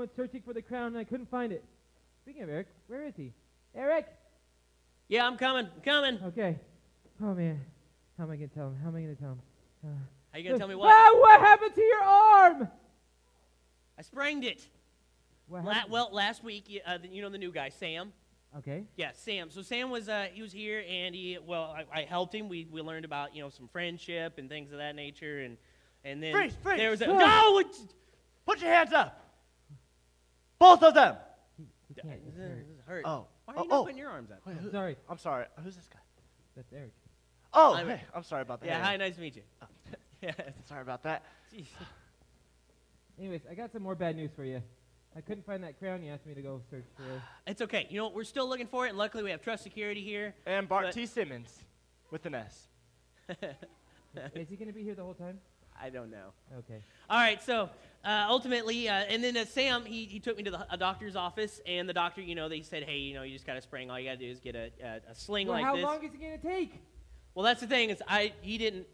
went searching for the crown, and I couldn't find it. Speaking of Eric, where is he? Eric! Yeah, I'm coming. Okay. Oh, man. How am I going to tell him? How you going to tell me what? Ah, what happened to your arm? I sprained it. Last week, you know the new guy, Sam? Okay. Yeah, Sam. So Sam was he was here, and I helped him. We learned about some friendship and things of that nature, and then Freeze! there was No! Put your hands up. Both of them. He can't. It's This Eric. hurt. Oh. Why are you not putting your arms up? Wait, Sorry. I'm sorry. Who's this guy? That's Eric. Oh, hey, I'm sorry about that. Yeah, hi, nice to meet you. Yeah. Sorry about that. Jeez. Anyways, I got some more bad news for you. I couldn't find that crown you asked me to go search for. It's okay. You know what? We're still looking for it, and luckily we have trust security here. And Bart T. Simmons with an S. Is he going to be here the whole time? I don't know. Okay. All right, so ultimately, and then Sam, he took me to a doctor's office, and the doctor, they said, hey, you just got a sprain. All you got to do is get a sling like how this. How long is it going to take? Well, that's the thing is he didn't.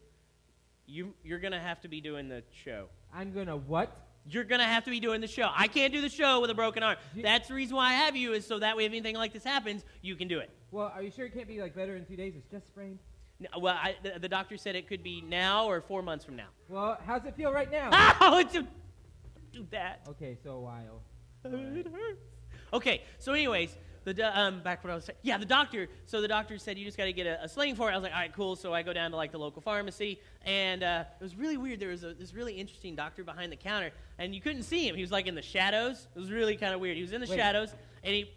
You're going to have to be doing the show. I'm going to what? You're going to have to be doing the show. I can't do the show with a broken arm. That's the reason why I have you is so that way if anything like this happens, you can do it. Well, are you sure it can't be better in 2 days? It's just sprained. No, well, the doctor said it could be now or 4 months from now. Well, how's it feel right now? Ow! Do that. Okay, so a while. It hurts. Okay, so anyways, back what I was saying. Yeah, the doctor said you just got to get a sling for it. I was like, all right, cool. So I go down to the local pharmacy, and it was really weird. There was this really interesting doctor behind the counter, and you couldn't see him. He was in the shadows. It was really kind of weird. He was in the shadows, and he.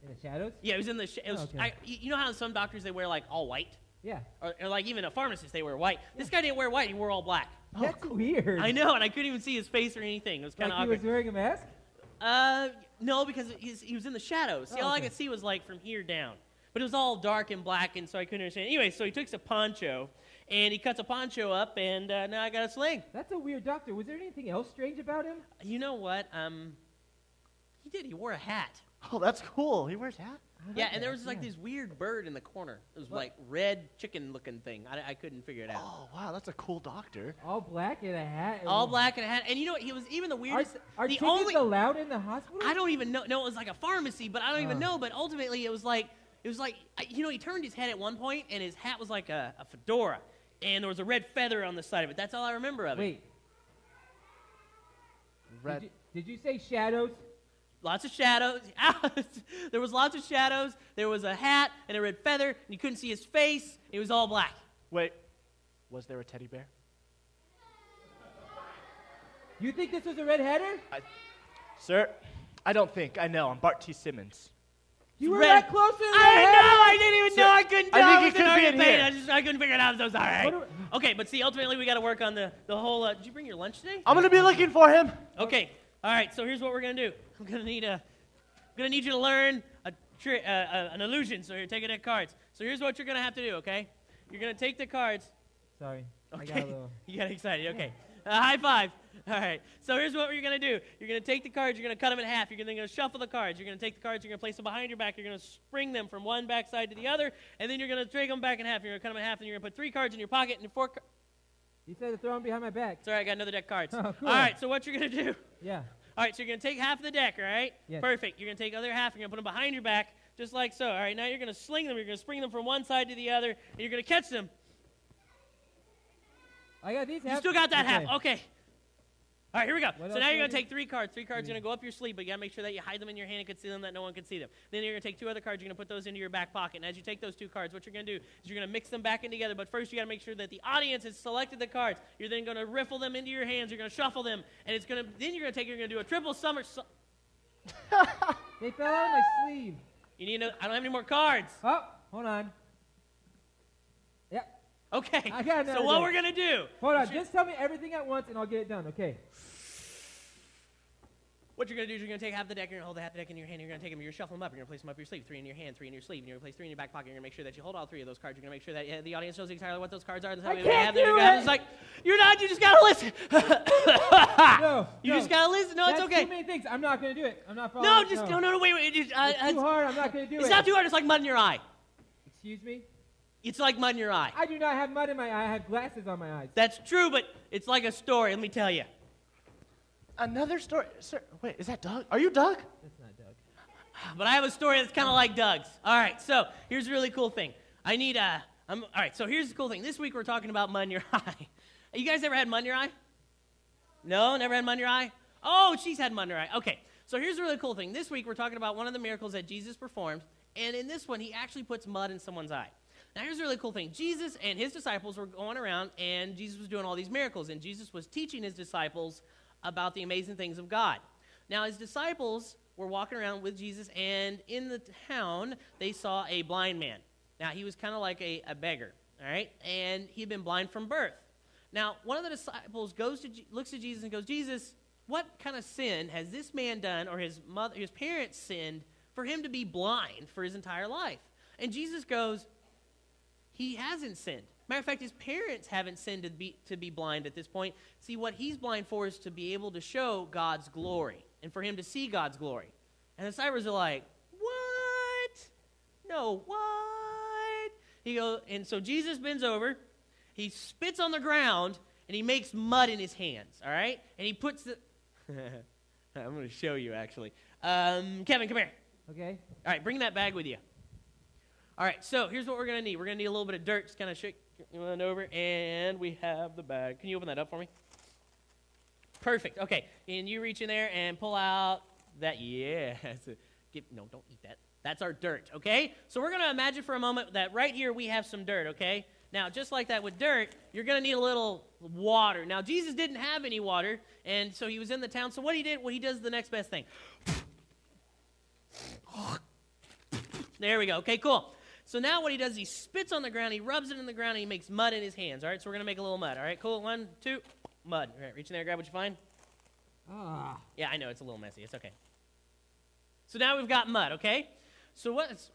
In the shadows? Yeah, he was in the. Okay. You know how some doctors they wear all white? Yeah. Or even a pharmacist they wear white. Yeah. This guy didn't wear white. He wore all black. That's weird. I know, and I couldn't even see his face or anything. It was kind of awkward. He was wearing a mask? No, because he was in the shadows. See, all I could see was from here down. But it was all dark and black, and so I couldn't understand. Anyway, so he takes a poncho, and he cuts a poncho up, and now I got a sling. That's a weird doctor. Was there anything else strange about him? You know what? He did. He wore a hat. Oh, that's cool. He wears a hat? Yeah, and there was this weird bird in the corner. It was red chicken-looking thing. I couldn't figure it out. Oh, wow, that's a cool doctor. All black and a hat? All black and a hat. And you know what? He was even the weirdest. Are chickens allowed in the hospital? I don't even know. No, it was like a pharmacy, but I don't even know. But ultimately, it was like, he turned his head at one point, and his hat was like a fedora. And there was a red feather on the side of it. That's all I remember of it. Wait. Red. Did you say shadows? Lots of shadows. There was lots of shadows. There was a hat and a red feather, and you couldn't see his face. It was all black. Wait, was there a teddy bear? You think this was a red header? Sir, I don't think. I know. I'm Bart T. Simmons. You were that close to the I didn't even know. I couldn't tell. I think it could be in here. I couldn't figure it out. I'm so sorry. Okay, but see, ultimately, we got to work on the whole. Did you bring your lunch today? I'm going to be looking for him. Okay. All right. So here's what we're going to do. I'm going to need you to learn an illusion. So you're taking the cards. So here's what you're going to have to do. Okay. You're going to take the cards. Sorry. Okay. You got excited. Okay. High five. All right. So here's what you're going to do. You're going to take the cards. You're going to cut them in half. You're going to shuffle the cards. You're going to take the cards. You're going to place them behind your back. You're going to spring them from one backside to the other. And then you're going to take them back in half. You're going to cut them in half. And you're going to put 3 cards in your pocket and 4 cards. You said to throw them behind my back. Sorry, I got another deck of cards. Oh, cool. All right. So what you're going to do. Yeah. All right. So you're going to take half of the deck, all right? Yes. Perfect. You're going to take the other half. You're going to put them behind your back just like so. All right. Now you're going to sling them. You're going to spring them from one side to the other. And you're going to catch them. I got these half. You still got that half. Okay. All right, here we go. What So else now do you're I going to take 3 cards. 3 cards are going to go up your sleeve, but you got to make sure that you hide them in your hand and can see them, that no one can see them. Then you're going to take 2 other cards. You're going to put those into your back pocket. And as you take those 2 cards, what you're going to do is you're going to mix them back in together. But first, you got to make sure that the audience has selected the cards. You're then going to riffle them into your hands. You're going to shuffle them, and then you're going to do a triple somersault. They fell out of my sleeve. You need I don't have any more cards. Oh, hold on. Yep. Okay. I got another So what deck. we're going to do? Hold on. Just tell me everything at once, and I'll get it done. Okay. What you're going to do is you're going to take half the deck, you're going to hold the half the deck in your hand, you're going to take them, you're going to shuffle them up, you're going to place them up your sleeve, 3 in your hand, 3 in your sleeve, and you're going to place 3 in your back pocket, you're going to make sure that you hold all 3 of those cards, you're going to make sure that the audience knows exactly what those cards are. I can't do it! It's like, you're not, you just got to listen. No. You just got to listen. No, That's it's okay. too many things. I'm not going to do it. I'm not following. No, wait. It's too hard. I'm not going to do it. It's not too hard, it's like mud in your eye. Excuse me? It's like mud in your eye. I do not have mud in my eye. I have glasses on my eyes. That's true, but it's like a story, let me tell you. Another story. Sir, wait, is that Doug? Are you Doug? That's not Doug. But I have a story that's kind of like Doug's. All right, so here's a really cool thing. All right, so here's the cool thing. This week we're talking about mud in your eye. You guys ever had mud in your eye? No, never had mud in your eye? Oh, she's had mud in her eye. Okay, so here's the really cool thing. This week we're talking about one of the miracles that Jesus performed, and in this one he actually puts mud in someone's eye. Now here's the really cool thing. Jesus and his disciples were going around, and Jesus was doing all these miracles, and Jesus was teaching his disciples about the amazing things of God. Now his disciples were walking around with Jesus, and in the town they saw a blind man. Now he was kind of like a beggar, all right, and he had been blind from birth. Now one of the disciples looks at Jesus and goes, Jesus, what kind of sin has this man done, or his parents sinned, for him to be blind for his entire life? And Jesus goes, he hasn't sinned. Matter of fact, his parents haven't sinned to be blind at this point. See, what he's blind for is to be able to show God's glory and for him to see God's glory. And the disciples are like, what? No, what? And so Jesus bends over, he spits on the ground, and he makes mud in his hands, all right? And he puts the... I'm going to show you, actually. Kevin, come here. Okay. All right, bring that bag with you. All right, so here's what we're going to need. We're going to need a little bit of dirt. Just kind of shake it over, and we have the bag. Can you open that up for me? Perfect. Okay, and you reach in there and pull out that. Yeah. No, don't eat that. That's our dirt, okay? So we're going to imagine for a moment that right here we have some dirt, okay? Now, just like that with dirt, you're going to need a little water. Now, Jesus didn't have any water, and so he was in the town. So what he did, he does the next best thing. There we go. Okay, cool. So now what he does, he spits on the ground, he rubs it in the ground, and he makes mud in his hands. All right, so we're going to make a little mud. All right, cool. 1, 2, mud. All right, reach in there, grab what you find. Ah. Yeah, I know, it's a little messy. It's okay. So now we've got mud, okay? So what's...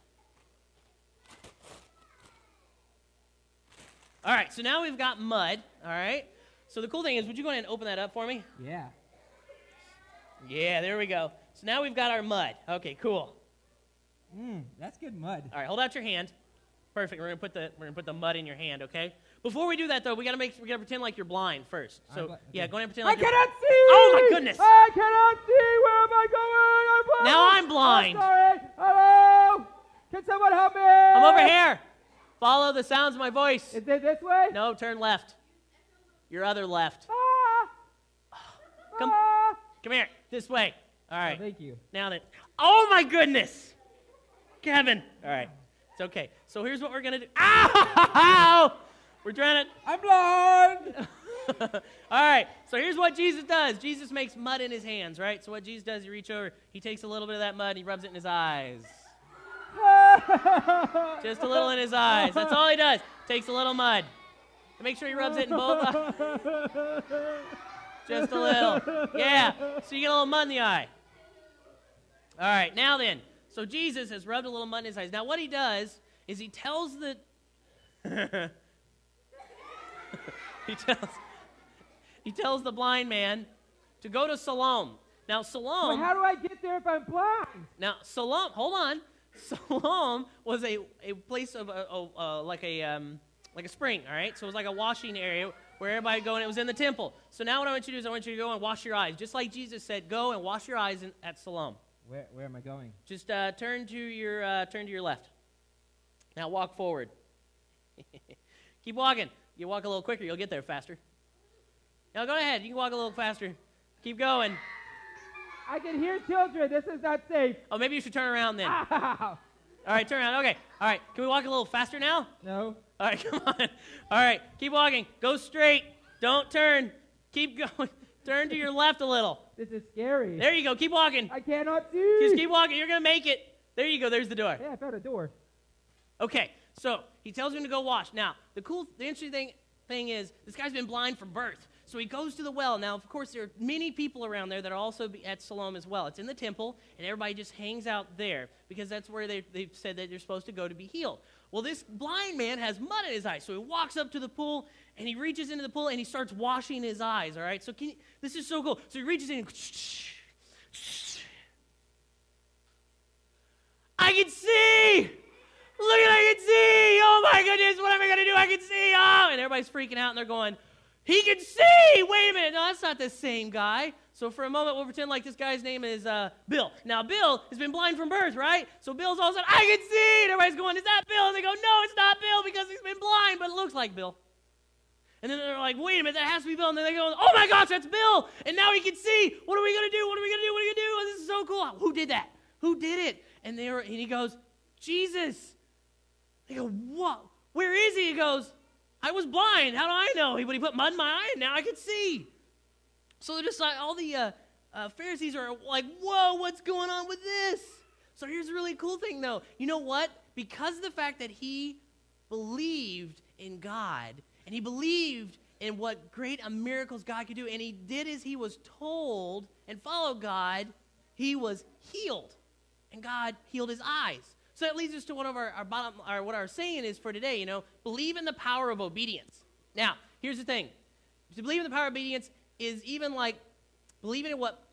All right, so now we've got mud, all right? So the cool thing is, would you go ahead and open that up for me? Yeah. Yeah, there we go. So now we've got our mud. Okay, cool. That's good mud. All right, hold out your hand. Perfect. We're gonna put the mud in your hand, okay? Before we do that, though, we gotta pretend like you're blind first. So okay. yeah, go ahead and pretend like I you're cannot see! Oh my goodness! I cannot see! Where am I going? I'm blind! Now I'm blind. I'm sorry. Hello? Can someone help me? I'm over here. Follow the sounds of my voice. Is it this way? No, turn left. Your other left. Come here. This way. All right. Oh, thank you. Now then. Oh my goodness! Kevin. All right. It's okay. So here's what we're going to do. Ow! We're trying to... I'm blind! All right. So here's what Jesus does. Jesus makes mud in his hands, right? So what Jesus does, he reach over, he takes a little bit of that mud, and he rubs it in his eyes. Just a little in his eyes. That's all he does. Takes a little mud. And make sure he rubs it in both eyes. Just a little. Yeah. So you get a little mud in the eye. All right. Now then. So Jesus has rubbed a little mud in his eyes. Now what he does is he tells the he tells the blind man to go to Siloam. Now Siloam. Well, how do I get there if I'm blind? Now Siloam, hold on. Siloam was a place of like a spring. All right, so it was like a washing area where everybody would go, and it was in the temple. So now what I want you to do is I want you to go and wash your eyes, just like Jesus said. Go and wash your eyes at Siloam. Where am I going? Just turn to your left. Now walk forward. Keep walking. You walk a little quicker, you'll get there faster. Now go ahead. You can walk a little faster. Keep going. I can hear children. This is not safe. Oh, maybe you should turn around then. Ow. All right, turn around. Okay. All right. Can we walk a little faster now? No. All right, come on. All right, keep walking. Go straight. Don't turn. Keep going. Turn to your left a little. This is scary. There you go. Keep walking. I cannot see. Just keep walking. You're going to make it. There you go. There's the door. Yeah, I found a door. Okay, so he tells him to go wash. Now, the interesting thing is this guy's been blind from birth. So he goes to the well. Now, of course, there are many people around there that are also at Siloam as well. It's in the temple, and everybody just hangs out there because that's where they've said that they're supposed to go to be healed. Well, this blind man has mud in his eyes, so he walks up to the pool, and he reaches into the pool, and he starts washing his eyes, all right? So this is so cool. So he reaches in and... I can see! Look at I can see! Oh, my goodness, what am I going to do? I can see! Oh! And everybody's freaking out, and they're going... He can see! Wait a minute. No, that's not the same guy. So for a moment, we'll pretend like this guy's name is Bill. Now, Bill has been blind from birth, right? So Bill's all of a sudden, I can see! And everybody's going, is that Bill? And they go, no, it's not Bill because he's been blind, but it looks like Bill. And then they're like, wait a minute, that has to be Bill. And then they go, oh my gosh, that's Bill! And now he can see! What are we going to do? What are we going to do? What are we going to do? Oh, this is so cool. Who did that? Who did it? And he goes, Jesus. They go, what? Where is he? He goes, I was blind. How do I know? He put mud in my eye, and now I can see. So they're just like, all the Pharisees are like, whoa, what's going on with this? So here's a really cool thing, though. You know what? Because of the fact that he believed in God, and he believed in what great miracles God could do, and he did as he was told and followed God, he was healed. And God healed his eyes. So that leads us to one of what our saying is for today, believe in the power of obedience. Now, here's the thing. To believe in the power of obedience is even like believing in what,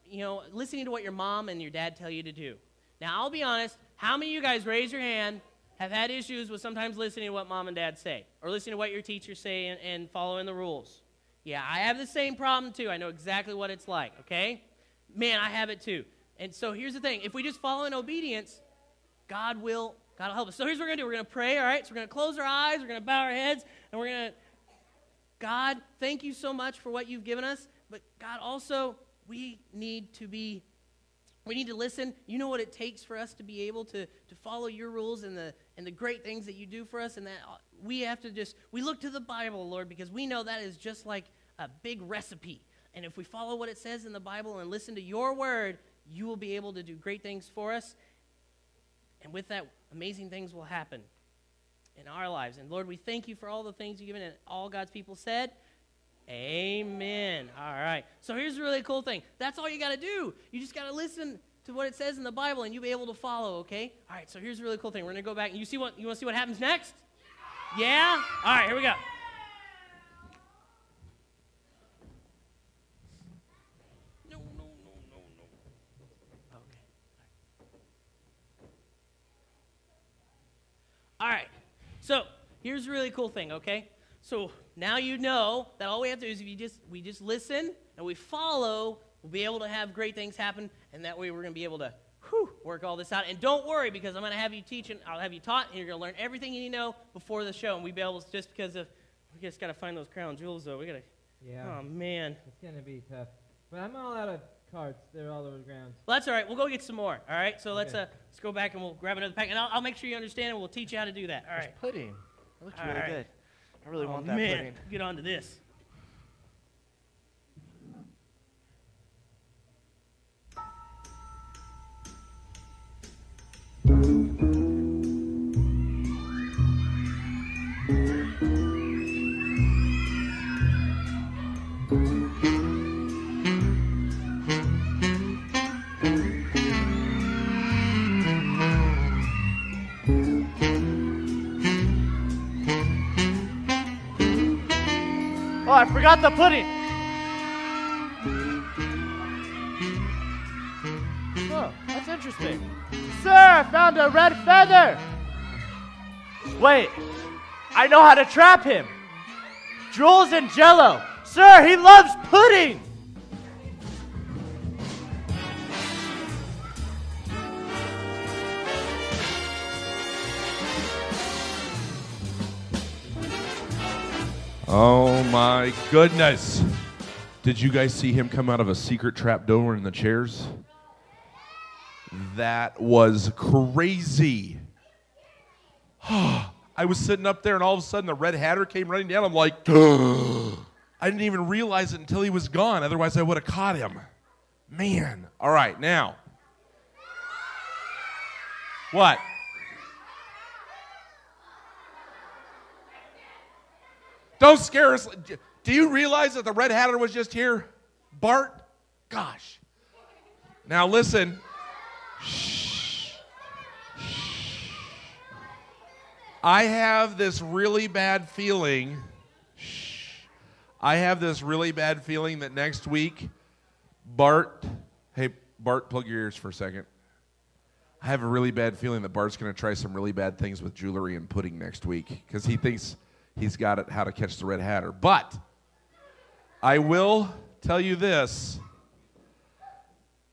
listening to what your mom and your dad tell you to do. Now, I'll be honest, how many of you guys, raise your hand, have had issues with sometimes listening to what mom and dad say or listening to what your teachers say and following the rules? Yeah, I have the same problem too. I know exactly what it's like, okay? Man, I have it too. And so here's the thing. If we just follow in obedience, God will help us. So here's what we're going to do. We're going to pray, all right? So we're going to close our eyes. We're going to bow our heads. And we're going to, God, thank you so much for what you've given us. But God, also, we need to listen. You know what it takes for us to be able to follow your rules and the great things that you do for us. And that we have to we look to the Bible, Lord, because we know that is just like a big recipe. And if we follow what it says in the Bible and listen to your word, you will be able to do great things for us. And with that, amazing things will happen in our lives. And Lord, we thank you for all the things you've given, and all God's people said, amen. All right. So here's the really cool thing. That's all you got to do. You just got to listen to what it says in the Bible, and you'll be able to follow, okay? All right, so here's the really cool thing. We're going to go back, and you want to see what happens next? Yeah? All right, here we go. All right, so here's a really cool thing, okay? So now you know that all we have to do is we just listen and we follow, we'll be able to have great things happen, and that way we're going to be able to work all this out. And don't worry, because I'm going to have you teach, and I'll have you taught, and you're going to learn everything you need to know before the show. And we'll be able to, we just got to find those crown jewels, though. Yeah. Oh, man. It's going to be tough. But I'm all out of cards. They're all over the ground. Well, that's all right. We'll go get some more, all right? So let's go back, and we'll grab another pack. And I'll make sure you understand, and we'll teach you how to do that. All right. There's pudding. It looks really right. good. I really want that man. pudding. Get on to this. Oh, I forgot the pudding. Oh, that's interesting. Sir, I found a red feather. Wait, I know how to trap him. Jules and Jello. Sir, he loves pudding. Oh my goodness. Did you guys see him come out of a secret trap door in the chairs? That was crazy. I was sitting up there and all of a sudden the Red Hatter came running down. I'm like, I didn't even realize it until he was gone. Otherwise I would have caught him. Man. All right, now. What? Don't scare us. Do you realize that the Red Hatter was just here? Bart? Gosh. Now listen. Shh. Shh. I have this really bad feeling. Shh. I have this really bad feeling that next week, Bart, hey, Bart, plug your ears for a second. I have a really bad feeling that Bart's going to try some really bad things with jewelry and pudding next week because he thinks he's got it, how to catch the Red Hatter. But I will tell you this.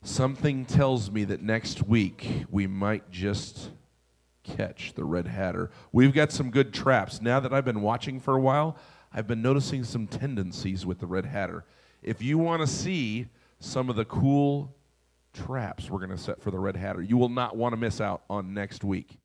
Something tells me that next week we might just catch the Red Hatter. We've got some good traps. Now that I've been watching for a while, I've been noticing some tendencies with the Red Hatter. If you want to see some of the cool traps we're going to set for the Red Hatter, you will not want to miss out on next week.